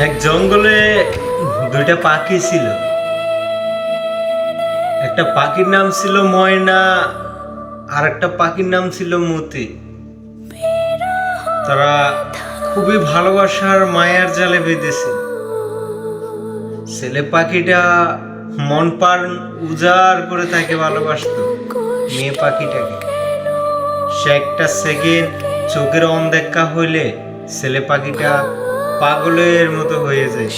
এক জঙ্গলে দুইটা পাখি ছিল। একটা পাখির নাম ছিল ময়না, আর একটা পাখির নাম ছিল মতি। তারা খুবই ভালোবাসার মায়ার জালে বেঁধেছে। ছেলে পাখিটা মন প্রাণ উজাড় করে তাকে ভালোবাসতো, মেয়ে পাখিটাকে। সে একটা সেকেন্ড চোখের অনদেখা হইলে ছেলে পাখিটা পাগলের মতো হয়ে যায়।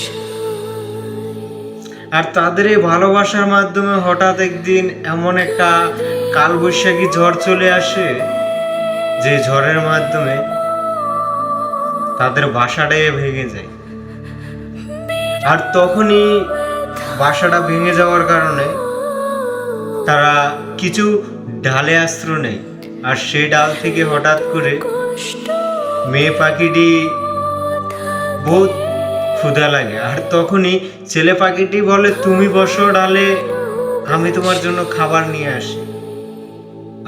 আর তাদের এই ভালোবাসার মাধ্যমে হঠাৎ একদিন এমন একটা কালবৈশাখী ঝড় চলে আসে, যে ঝড়ের মাধ্যমে তাদের বাসাটাই ভেঙে যায়। আর তখনই বাসাটা ভেঙে যাওয়ার কারণে তারা কিছু ডালে আশ্রয় নেয়। আর সেই ডাল থেকে হঠাৎ করে মেয়ে পাখিটি বহুত ক্ষুধা লাগে। আর তখনই ছেলে পাখিটি বলে, তুমি বসো ডালে, আমি তোমার জন্য খাবার নিয়ে আসি।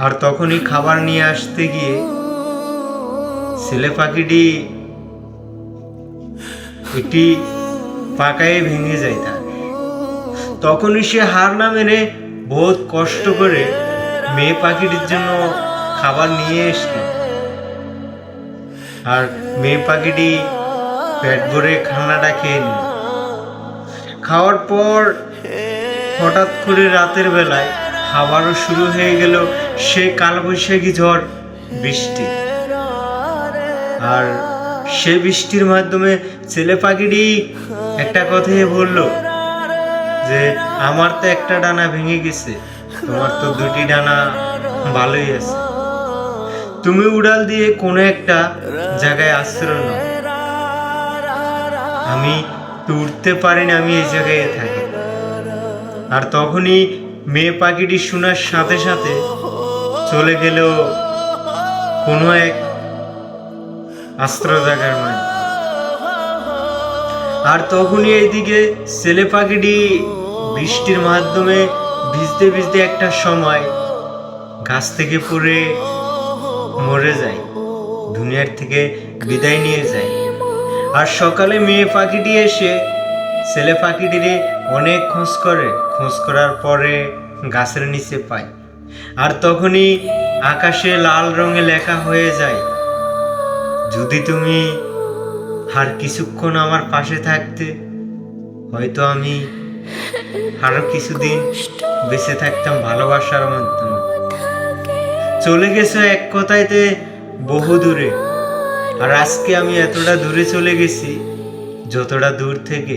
আর তখনই খাবার নিয়ে আসতে গিয়ে ছেলে পাখিটি একটি পাকায় ভেঙে যায় তার। তখনই সে হার না মেনে বহুত কষ্ট করে মেয়ে পাখিটির জন্য খাবার নিয়ে এসে, আর মেয়ে পাখিটি পেট ভরে খানাটা খেয়ে নিল। খাওয়ার পর হঠাৎ করে রাতের বেলায় আবারও শুরু হয়ে গেল সে কালবৈশাখী ঝড়, বৃষ্টি। আর সে বৃষ্টির মাধ্যমে ছেলে পাখিটি একটা কথাই বলল যে, আমার তো একটা ডানা ভেঙে গেছে, তোমার তো দুটি ডানা ভালোই আছে, তুমি উড়াল দিয়ে কোনো একটা জায়গায় আশ্রয় নাও, আমি তো উঠতে পারি না, আমি এই জায়গায় থাকি। আর তখনই মেয়ে পাখিটি শোনার সাথে সাথে চলে গেল কোনো এক আশ্রয় জায়গার মধ্যে। আর তখনই এইদিকে ছেলে পাখিটি বৃষ্টির মাধ্যমে ভিজতে ভিজতে একটা সময় গাছ থেকে পড়ে মরে যায়, দুনিয়ার থেকে বিদায় নিয়ে যায়। আর সকালে মেয়ে পাখিটি এসে ছেলে পাখিটিরে অনেক খোঁজ করে, খোঁজ করার পরে গাছের নিচে পায়। আর তখনই আকাশে লাল রঙে লেখা হয়ে যায়, যদি তুমি আর কিছুক্ষণ আমার পাশে থাকতে, হয়তো আমি আরো কিছুদিন বেঁচে থাকতাম ভালোবাসার মাধ্যমে। চলে গেছো এক কথাইতে বহু দূরে, আর আজকে আমি এতটা দূরে চলে গেছি যতটা দূর থেকে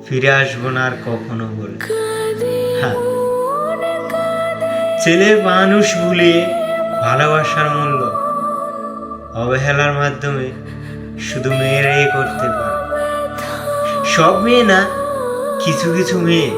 ফিরে আসবো না আর কখনো বলে। হ্যাঁ, ছেলে মানুষ ভুলিয়ে ভালোবাসার মূল্য অবহেলার মাধ্যমে শুধু মেয়েরাই করতে পারে। সব মেয়ে না, কিছু কিছু মেয়ে